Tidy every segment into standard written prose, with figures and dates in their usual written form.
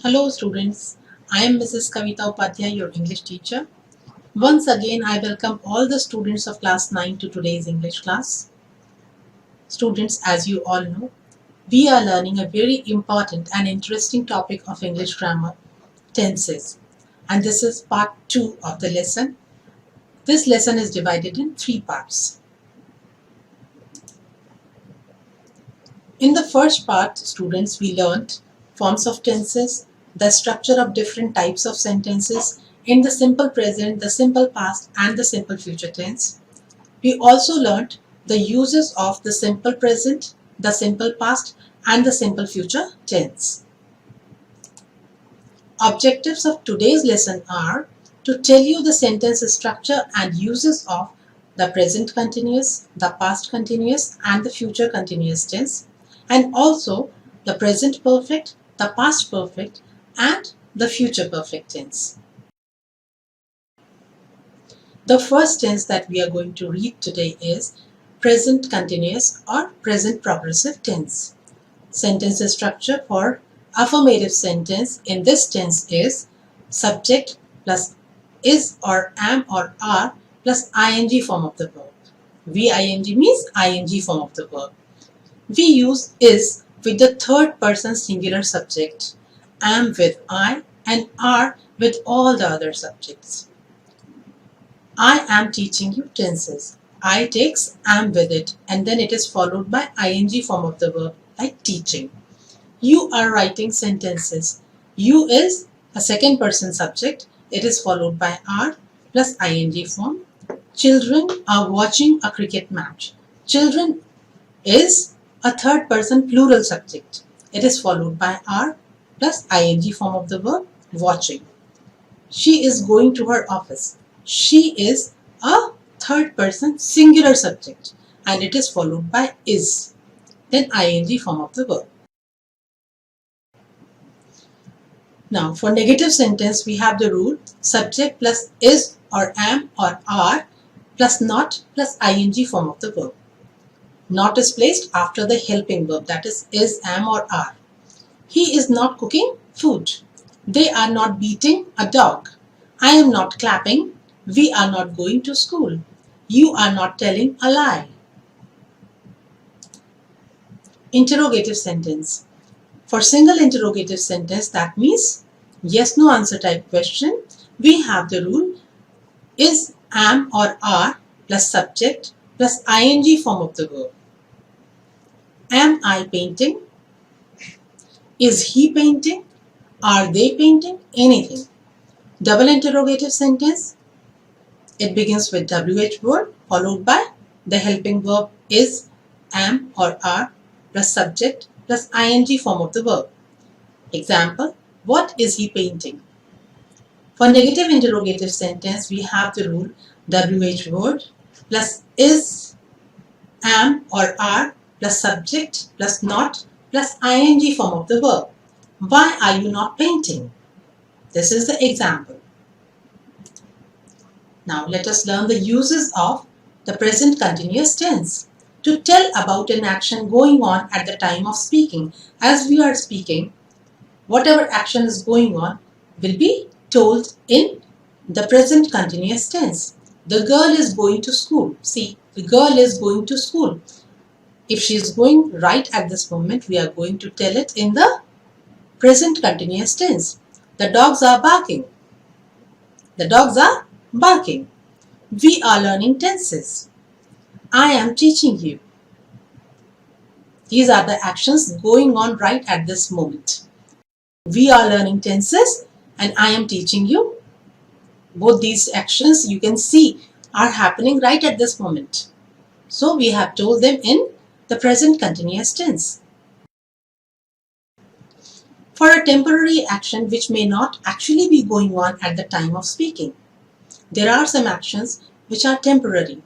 Hello students, I am Mrs. Kavita Upadhyay, your English teacher. Once again, I welcome all the students of class 9 to today's English class. Students, as you all know, we are learning a very important and interesting topic of English grammar, tenses. And this is part 2 of the lesson. This lesson is divided in 3 parts. In the first part, students, we learned forms of tenses, the structure of different types of sentences in the simple present, the simple past, and the simple future tense. We also learned the uses of the simple present, the simple past, and the simple future tense. Objectives of today's lesson are to tell you the sentence structure and uses of the present continuous, the past continuous, and the future continuous tense, and also the present perfect, the past perfect, and the future perfect tense. The first tense that we are going to read today is present continuous or present progressive tense. Sentence structure for affirmative sentence in this tense is subject plus is or am or are plus ing form of the verb. VING means ing form of the verb. We use is with the third person singular subject, am with I, and are with all the other subjects. I am teaching you tenses. I takes am with it and then it is followed by ing form of the verb like teaching. You are writing sentences. You is a second person subject. It is followed by are plus ing form. Children are watching a cricket match. Children is a third person plural subject. It is followed by are plus ing form of the verb watching. She is going to her office. She is a third person singular subject and it is followed by is, then ing form of the verb. Now for negative sentence we have the rule subject plus is or am or are plus not plus ing form of the verb. Not is placed after the helping verb, that is, am or are. He is not cooking food. They are not beating a dog. I am not clapping. We are not going to school. You are not telling a lie. Interrogative sentence. For single interrogative sentence, that means yes, no answer type question, we have the rule is, am or are plus subject plus ing form of the verb. Am I painting? Is he painting? Are they painting? Anything. Double interrogative sentence. It begins with WH word followed by the helping verb is, am or are plus subject plus ing form of the verb. Example, what is he painting? For negative interrogative sentence, we have the rule WH word plus is, am or are plus subject plus not plus ing form of the verb. Why are you not painting? This is the example. Now let us learn the uses of the present continuous tense. To tell about an action going on at the time of speaking. As we are speaking, whatever action is going on will be told in the present continuous tense. The girl is going to school. See, the girl is going to school. If she is going right at this moment, we are going to tell it in the present continuous tense. The dogs are barking. The dogs are barking. We are learning tenses. I am teaching you. These are the actions going on right at this moment. We are learning tenses and I am teaching you. Both these actions you can see are happening right at this moment. So we have told them in the present continuous tense. For a temporary action which may not actually be going on at the time of speaking. There are some actions which are temporary,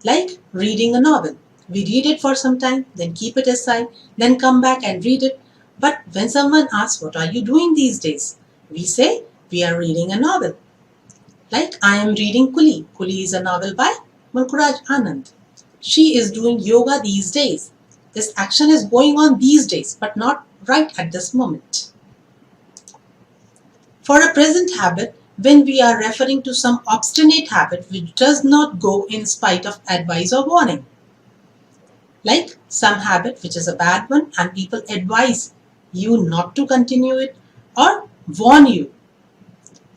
like reading a novel. We read it for some time, then keep it aside, then come back and read it. But when someone asks, what are you doing these days? We say, we are reading a novel. Like, I am reading Kuli. Kuli is a novel by Murkuraj Anand. She is doing yoga these days. This action is going on these days, but not right at this moment. For a present habit, when we are referring to some obstinate habit which does not go in spite of advice or warning. Like some habit which is a bad one and people advise you not to continue it or warn you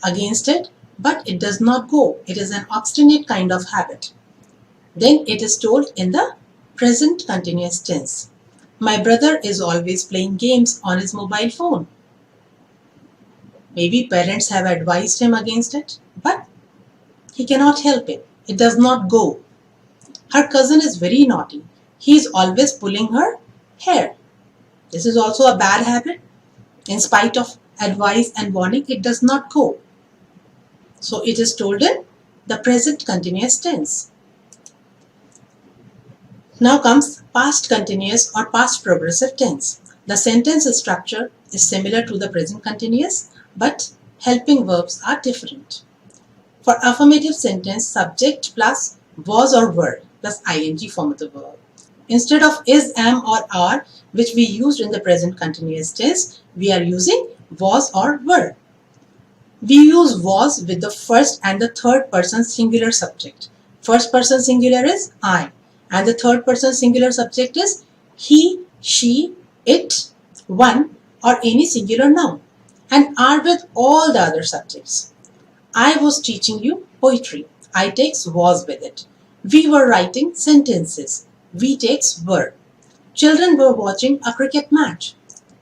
against it, but it does not go. It is an obstinate kind of habit. Then it is told in the present continuous tense. My brother is always playing games on his mobile phone. Maybe parents have advised him against it, but he cannot help it. It does not go. Her cousin is very naughty. He is always pulling her hair. This is also a bad habit. In spite of advice and warning, it does not go. So it is told in the present continuous tense. Now comes past continuous or past progressive tense. The sentence structure is similar to the present continuous, but helping verbs are different. For affirmative sentence, subject plus was or were plus ing form of the verb. Instead of is, am or are, which we used in the present continuous tense, we are using was or were. We use was with the first and the third person singular subject. First person singular is I, and the third person singular subject is he, she, it, one, or any singular noun, and are with all the other subjects. I was teaching you poetry. I takes was with it. We were writing sentences. We takes were. Children were watching a cricket match.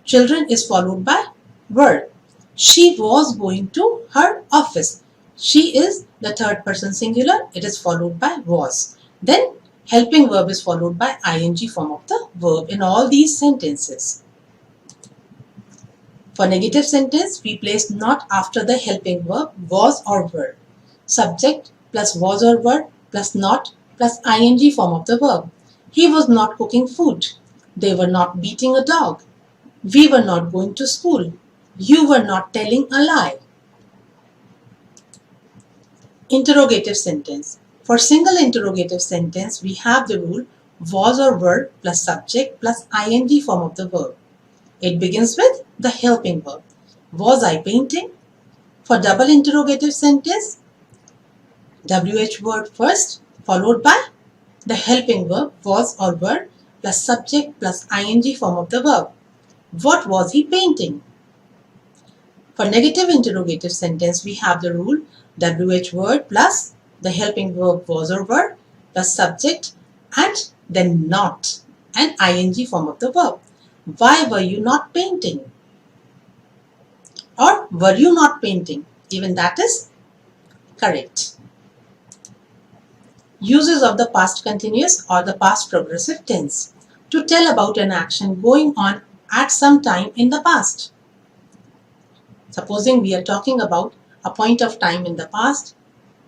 Children is followed by were. She was going to her office. She is the third person singular. It is followed by was. Then helping verb is followed by ing form of the verb in all these sentences. For negative sentence, we place not after the helping verb was or were. Subject plus was or were plus not plus ing form of the verb. He was not cooking food. They were not beating a dog. We were not going to school. You were not telling a lie. Interrogative sentence. For single interrogative sentence, we have the rule was or were plus subject plus ing form of the verb. It begins with the helping verb. Was I painting? For double interrogative sentence, WH word first followed by the helping verb was or were plus subject plus ing form of the verb. What was he painting? For negative interrogative sentence, we have the rule WH word plus the helping verb was or were plus subject and then not and ing form of the verb. Why were you not painting? Or were you not painting? Even that is correct. Uses of the past continuous or the past progressive tense. To tell about an action going on at some time in the past. Supposing we are talking about a point of time in the past,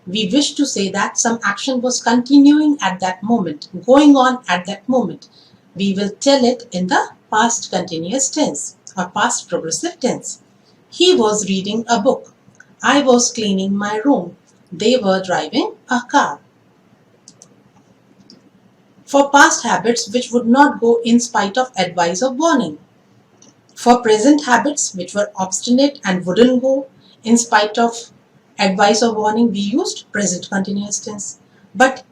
we wish to say that some action was continuing at that moment, going on at that moment. We will tell it in the past continuous tense or past progressive tense. He was reading a book. I was cleaning my room. They were driving a car. For past habits which would not go in spite of advice or warning. For present habits which were obstinate and wouldn't go in spite of advice or warning, we used present continuous tense. But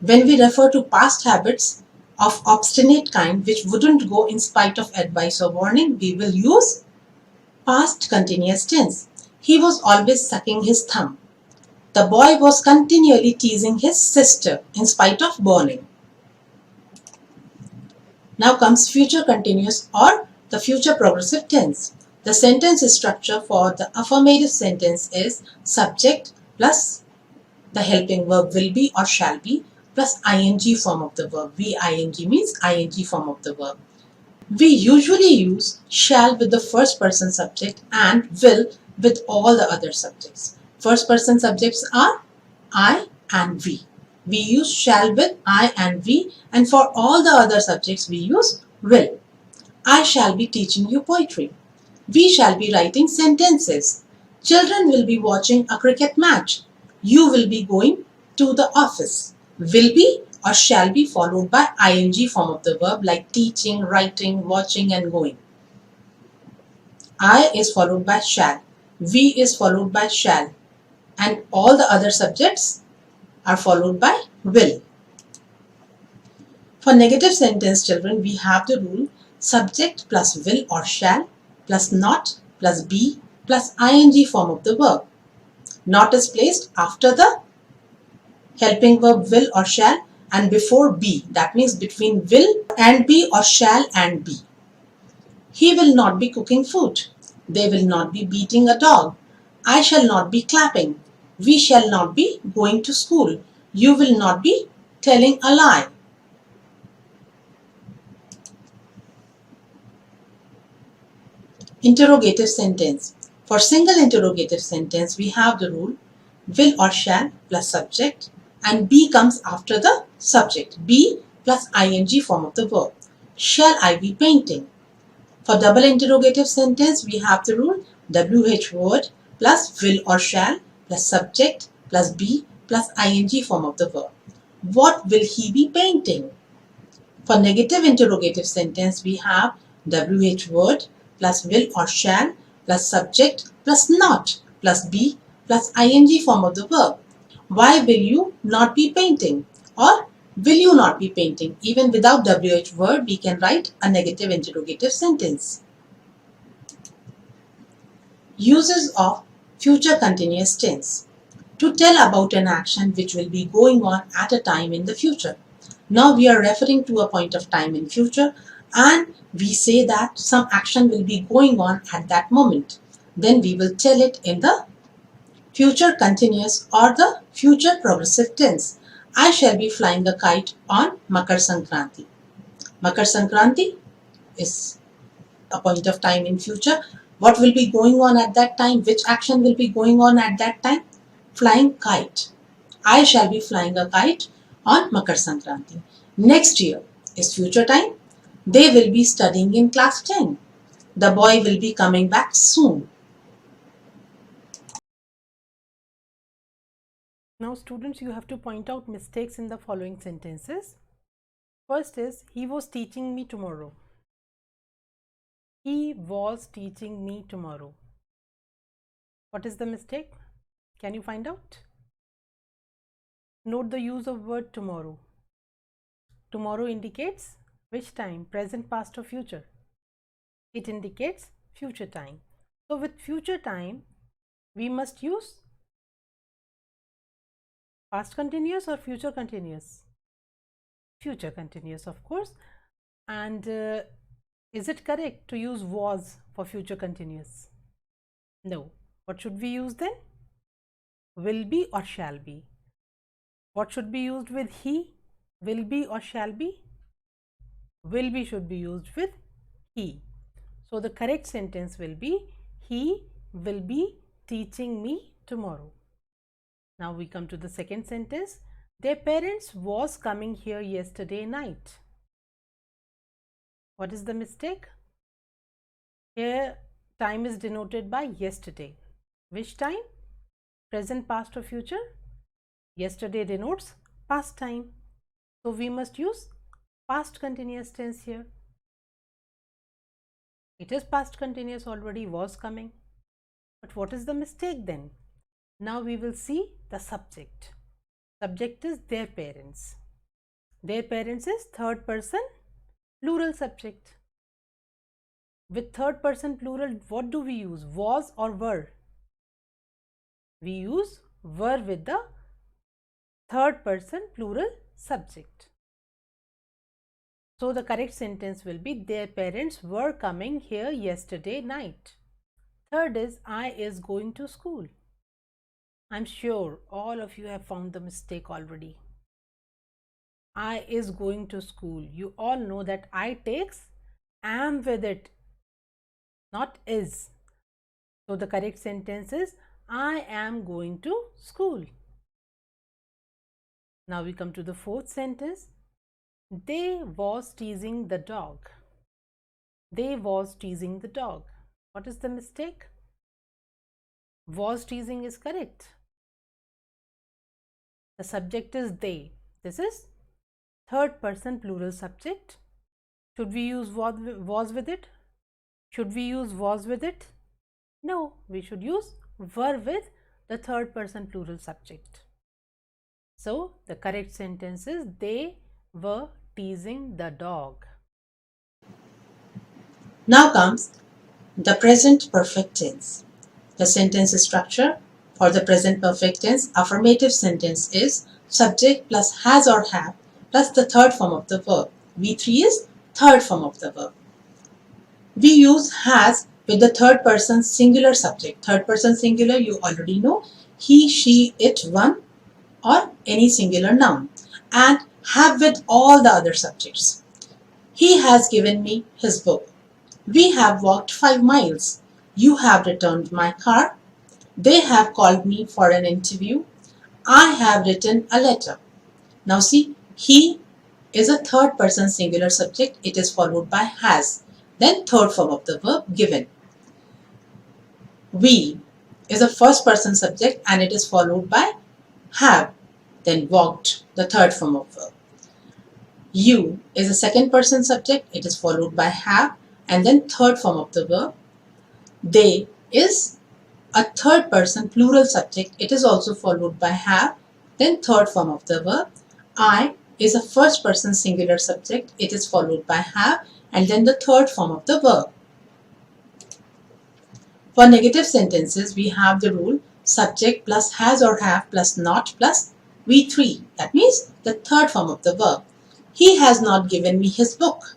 when we refer to past habits of obstinate kind which wouldn't go in spite of advice or warning, we will use past continuous tense. He was always sucking his thumb. The boy was continually teasing his sister in spite of warning. Now comes future continuous or the future progressive tense. The sentence structure for the affirmative sentence is subject plus the helping verb will be or shall be plus ing form of the verb. VING means ing form of the verb. We usually use shall with the first person subject and will with all the other subjects. First person subjects are I and we. We use shall with I and we, and for all the other subjects we use will. I shall be teaching you poetry. We shall be writing sentences. Children will be watching a cricket match. You will be going to the office. Will be or shall be followed by ing form of the verb like teaching, writing, watching and going. I is followed by shall. We is followed by shall, and all the other subjects are followed by will. For negative sentence, children, we have the rule subject plus will or shall plus not plus be plus ing form of the verb. Not is placed after the helping verb will or shall and before be. That means between will and be or shall and be. He will not be cooking food. They will not be beating a dog. I shall not be clapping. We shall not be going to school. You will not be telling a lie. Interrogative sentence. For single interrogative sentence, we have the rule will or shall plus subject and be comes after the subject. Be plus ing form of the verb. Shall I be painting? For double interrogative sentence, we have the rule WH word plus will or shall plus subject plus be plus ing form of the verb. What will he be painting? For negative interrogative sentence, we have WH word plus will or shall plus subject plus not plus be plus ing form of the verb. Why will you not be painting? Or will you not be painting? Even without WH word, we can write a negative interrogative sentence. Uses of future continuous tense. To tell about an action which will be going on at a time in the future. Now we are referring to a point of time in future and we say that some action will be going on at that moment. Then we will tell it in the future continuous or the future progressive tense. I shall be flying a kite on Makar Sankranti. Makar Sankranti is a point of time in future. What will be going on at that time? Which action will be going on at that time? Flying kite. I shall be flying a kite on Makar Sankranti. Next year is future time. They will be studying in class 10. The boy will be coming back soon. Now students, you have to point out mistakes in the following sentences. First is, he was teaching me tomorrow. He was teaching me tomorrow. What is the mistake? Can you find out? Note the use of word tomorrow. Tomorrow indicates which time? Present, past or future? It indicates future time. So with future time, we must use past continuous or future continuous? Future continuous, of course. And is it correct to use was for future continuous? No. What should we use then? Will be or shall be? What should be used with he? Will be or shall be? Will be should be used with he. So the correct sentence will be, he will be teaching me tomorrow. Now we come to the second sentence. Their parents was coming here yesterday night. What is the mistake? Here time is denoted by yesterday. Which time? Present, past or future? Yesterday denotes past time. So we must use past continuous tense here. It is past continuous already, was coming. But what is the mistake then? Now we will see the subject. Subject is their parents. Their parents is third person plural subject. With third person plural, what do we use? Was or were? We use were with the third person plural subject. So the correct sentence will be, their parents were coming here yesterday night. Third is, I is going to school. I'm sure all of you have found the mistake already. I is going to school. You all know that I takes am with it, not is. So the correct sentence is, I am going to school. Now we come to the fourth sentence. They was teasing the dog. They was teasing the dog. What is the mistake? Was teasing is correct. The subject is they. This is third person plural subject. Should we use was with it? Should we use was with it? No, we should use were with the third person plural subject. So the correct sentence is they were teasing the dog. Now comes the present perfect tense. The sentence structure for the present perfect tense affirmative sentence is subject plus has or have plus the third form of the verb. V3 is third form of the verb. We use has with the third person singular subject. Third person singular, you already know, he, she, it, one, or any singular noun. And have with all the other subjects. He has given me his book. We have walked 5 miles. You have returned my car. They have called me for an interview. I have written a letter. Now see, he is a third person singular subject. It is followed by has. Then third form of the verb given. We is a first person subject and it is followed by have. Then walked, the third form of verb. You is a second person subject. It is followed by have and then third form of the verb. They is a third person plural subject. It is also followed by have, then third form of the verb. I is a first person singular subject. It is followed by have and then the third form of the verb. For negative sentences, we have the rule subject plus has or have plus not plus V3. That means the third form of the verb. He has not given me his book.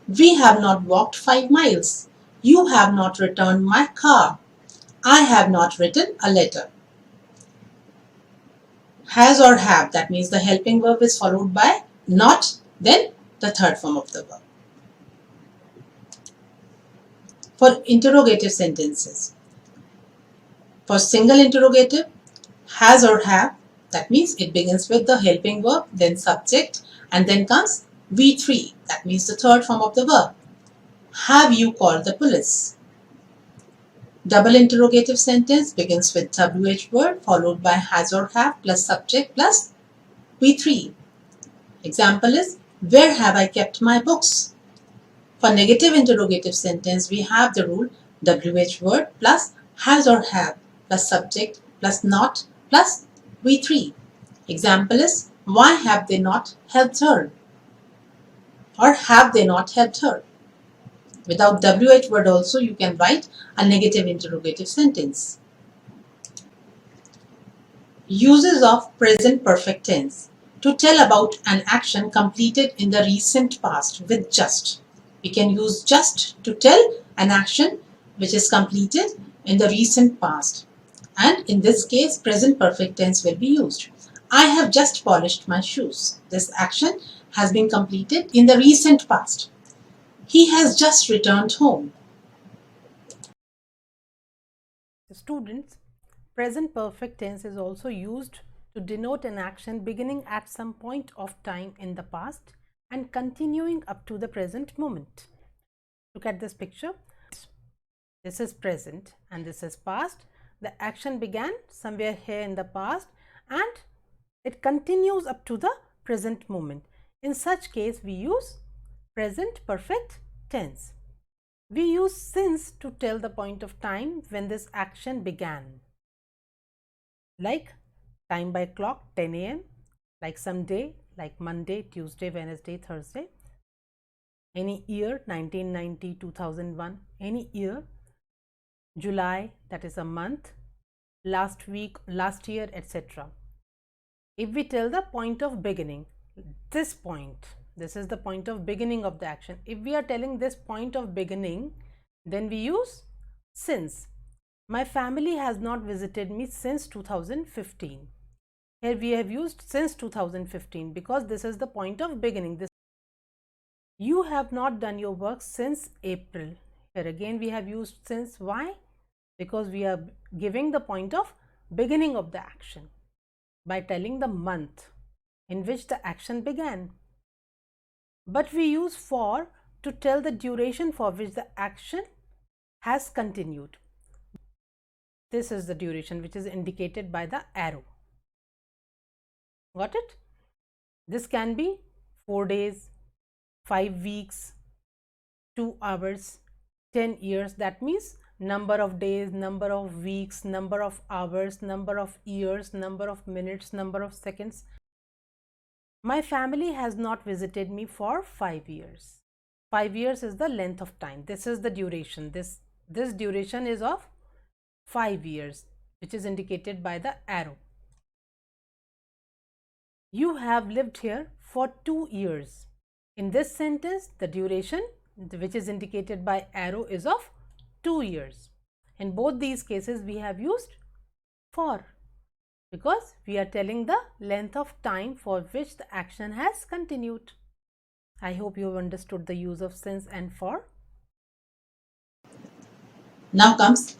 We have not walked 5 miles. You have not returned my car. I have not written a letter. Has or have, that means the helping verb is followed by not, then the third form of the verb. For interrogative sentences, for single interrogative, has or have, that means it begins with the helping verb, then subject, and then comes V3, that means the third form of the verb. Have you called the police? Double interrogative sentence begins with WH word followed by has or have plus subject plus V3. Example is, where have I kept my books? For negative interrogative sentence, we have the rule WH word plus has or have plus subject plus not plus V3. Example is, why have they not helped her? Or have they not helped her? Without WH word also, you can write a negative interrogative sentence. Uses of present perfect tense. To tell about an action completed in the recent past with just. We can use just to tell an action which is completed in the recent past. And in this case, present perfect tense will be used. I have just polished my shoes. This action has been completed in the recent past. He has just returned home. Students, present perfect tense is also used to denote an action beginning at some point of time in the past and continuing up to the present moment. Look at this picture. This is present and this is past. The action began somewhere here in the past and it continues up to the present moment. In such case, we use present perfect tense. We use since to tell the point of time when this action began. Like time by clock 10 a.m., like some day, like Monday, Tuesday, Wednesday, Thursday. Any year 1990, 2001, any year, July, that is a month, last week, last year, etc. If we tell the point of beginning, this point, this is the point of beginning of the action. If we are telling this point of beginning, then we use since. My family has not visited me since 2015. Here we have used since 2015 because this is the point of beginning. You have not done your work since April. Here again we have used since. Why? Because we are giving the point of beginning of the action by telling the month in which the action began. But we use for to tell the duration for which the action has continued. This is the duration which is indicated by the arrow. Got it? This can be 4 days, 5 weeks, 2 hours, 10 years. That means number of days, number of weeks, number of hours, number of years, number of minutes, number of seconds. My family has not visited me for 5 years. 5 years is the length of time. This is the duration. This duration is of 5 years, which is indicated by the arrow. You have lived here for 2 years. In this sentence, the duration, which is indicated by arrow, is of 2 years. In both these cases, we have used for, because we are telling the length of time for which the action has continued. I hope you have understood the use of since and for. Now comes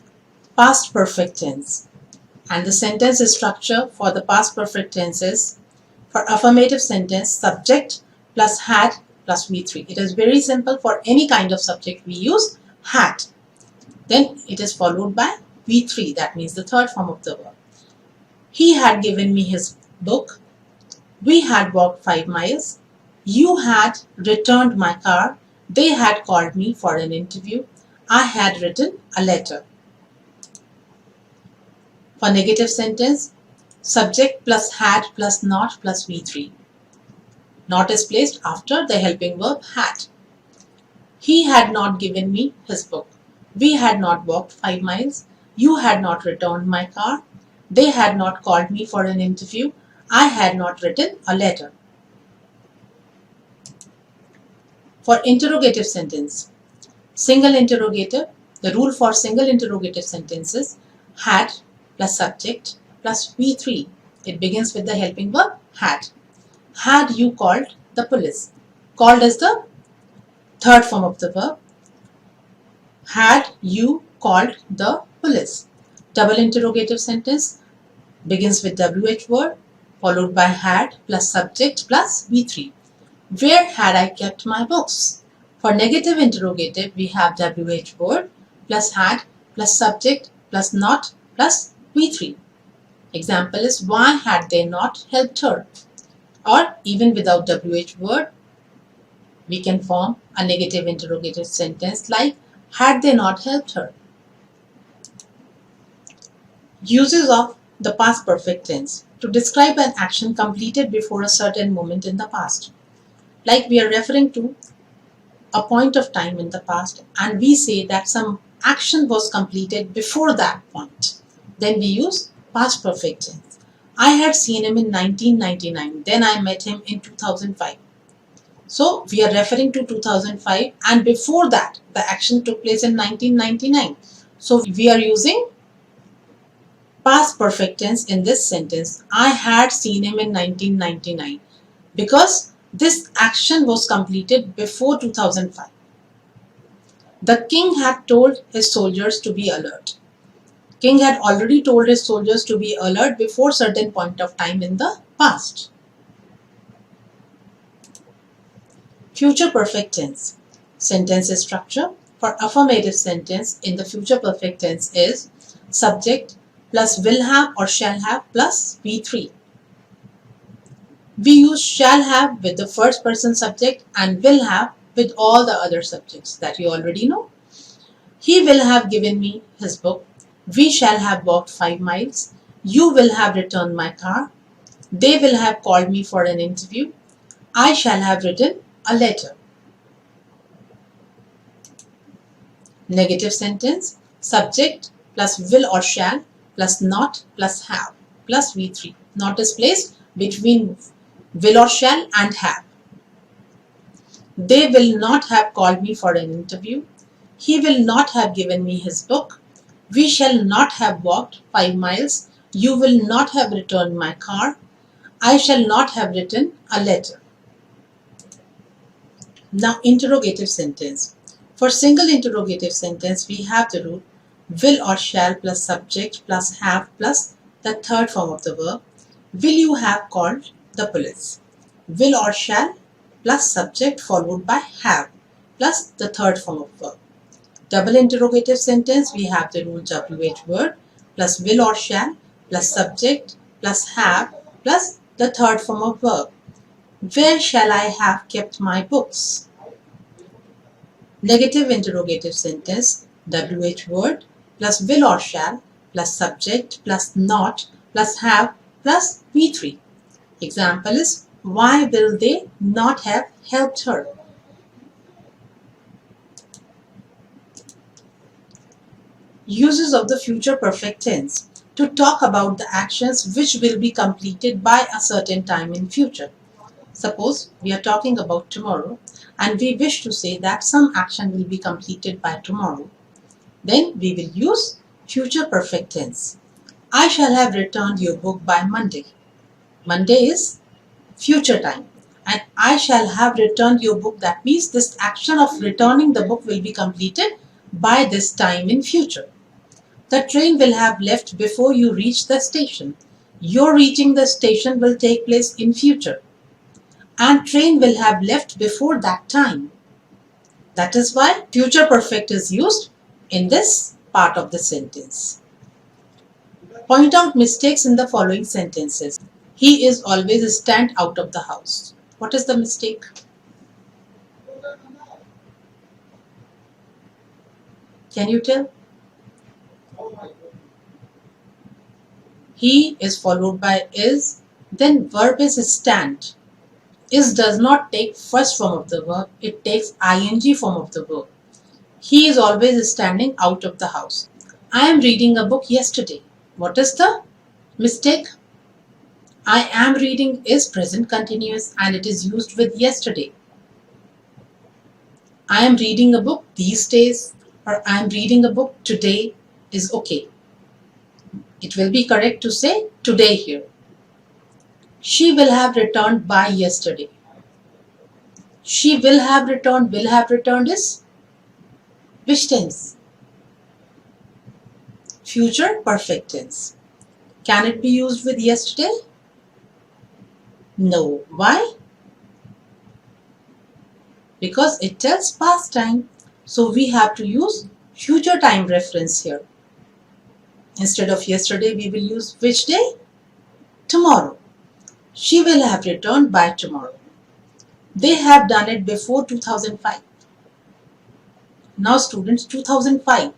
past perfect tense. And the sentence structure for the past perfect tense is, for affirmative sentence, subject plus had plus V3. It is very simple. For any kind of subject we use had. Then it is followed by V3, that means the third form of the verb. He had given me his book. We had walked 5 miles. You had returned my car. They had called me for an interview. I had written a letter. For negative sentence, subject plus had plus not plus V3. Not is placed after the helping verb had. He had not given me his book. We had not walked 5 miles. You had not returned my car. They had not called me for an interview. I had not written a letter. For interrogative sentence, single interrogative, the rule for single interrogative sentences, had plus subject plus V3. It begins with the helping verb had. Had you called the police? Called is the third form of the verb. Had you called the police? Double interrogative sentence begins with WH word followed by had plus subject plus V3. Where had I kept my books? For negative interrogative, we have WH word plus had plus subject plus not plus V3. Example is, why had they not helped her? Or even without WH word, we can form a negative interrogative sentence like, had they not helped her? Uses of the past perfect tense to describe an action completed before a certain moment in the past. Like we are referring to a point of time in the past and we say that some action was completed before that point. Then we use past perfect tense. I had seen him in 1999. Then I met him in 2005. So we are referring to 2005 and before that the action took place in 1999. So we are using past perfect tense in this sentence. I had seen him in 1999 because this action was completed before 2005. The king had told his soldiers to be alert. King had already told his soldiers to be alert before certain point of time in the past. Future perfect tense. Sentence structure for affirmative sentence in the future perfect tense is subject plus will have or shall have plus V3. We use shall have with the first person subject and will have with all the other subjects that you already know. He will have given me his book. We shall have walked 5 miles. You will have returned my car. They will have called me for an interview. I shall have written a letter. Negative sentence, subject plus will or shall plus not plus have plus V3. Not is placed between will or shall and have. They will not have called me for an interview. He will not have given me his book. We shall not have walked 5 miles. You will not have returned my car. I shall not have written a letter. Now, interrogative sentence. For single interrogative sentence, we have the rule will or shall plus subject plus have plus the third form of the verb. Will you have called the police? Will or shall plus subject followed by have plus the third form of verb. Double interrogative sentence, we have the rule WH word plus will or shall plus subject plus have plus the third form of verb. Where shall I have kept my books? Negative interrogative sentence, WH word plus will or shall plus subject plus not plus have plus V3. Example is, why will they not have helped her? Uses of the future perfect tense to talk about the actions which will be completed by a certain time in future. Suppose we are talking about tomorrow and we wish to say that some action will be completed by tomorrow. Then we will use future perfect tense. I shall have returned your book by Monday. Monday is future time. And I shall have returned your book. That means this action of returning the book will be completed by this time in future. The train will have left before you reach the station. Your reaching the station will take place in future. And train will have left before that time. That is why future perfect is used in this part of the sentence. Point out mistakes in the following sentences. He is always stand out of the house. What is the mistake? Can you tell? He is followed by is, then verb is stand. Is does not take first form of the verb, it takes ing form of the verb. He is always standing out of the house. I am reading a book yesterday. What is the mistake? I am reading is present continuous and it is used with yesterday. I am reading a book these days or I am reading a book today is okay. It will be correct to say today here. She will have returned by yesterday. She will have returned is which tense? Future perfect tense. Can it be used with yesterday? No. Why? Because it tells past time. So we have to use future time reference here. Instead of yesterday, we will use which day? Tomorrow. She will have returned by tomorrow. They have done it before 2005. Now students, 2005.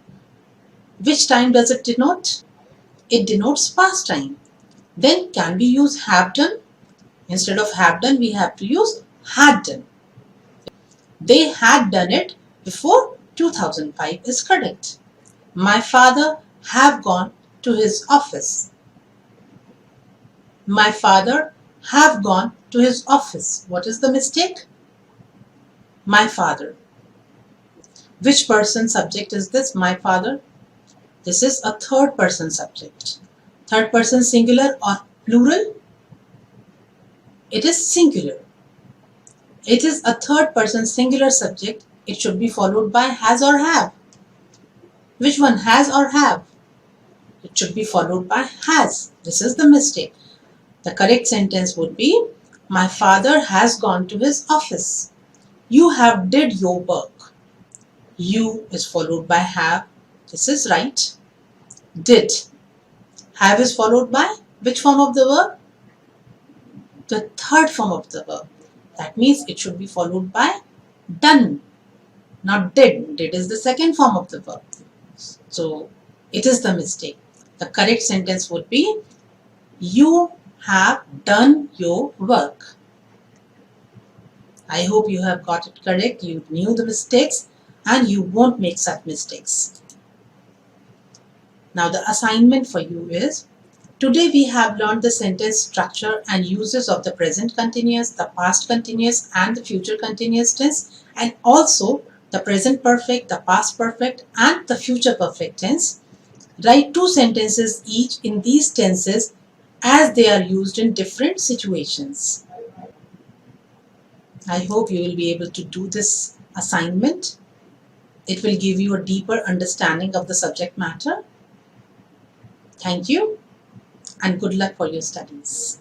Which time does it denote? It denotes past time. Then can we use have done? Instead of have done, we have to use had done. They had done it before 2005 is correct. My father have gone to his office. My father have gone to his office. What is the mistake? My father. Which person subject is this? My father. This is a third person subject. Third person singular or plural? It is singular. It is a third person singular subject. It should be followed by has or have. Which one? Has or have? It should be followed by has. This is the mistake. The correct sentence would be, my father has gone to his office. You have did your work. You is followed by have. This is right. Did. Have is followed by which form of the verb? The third form of the verb. That means it should be followed by done, not did. Did is the second form of the verb. So it is the mistake. The correct sentence would be, you have done your work. I hope you have got it correct. You knew the mistakes and you won't make such mistakes. Now the assignment for you is, today we have learned the sentence structure and uses of the present continuous, the past continuous and the future continuous tense, and also the present perfect, the past perfect and the future perfect tense. Write 2 sentences each in these tenses as they are used in different situations. I hope you will be able to do this assignment. It will give you a deeper understanding of the subject matter. Thank you and good luck for your studies.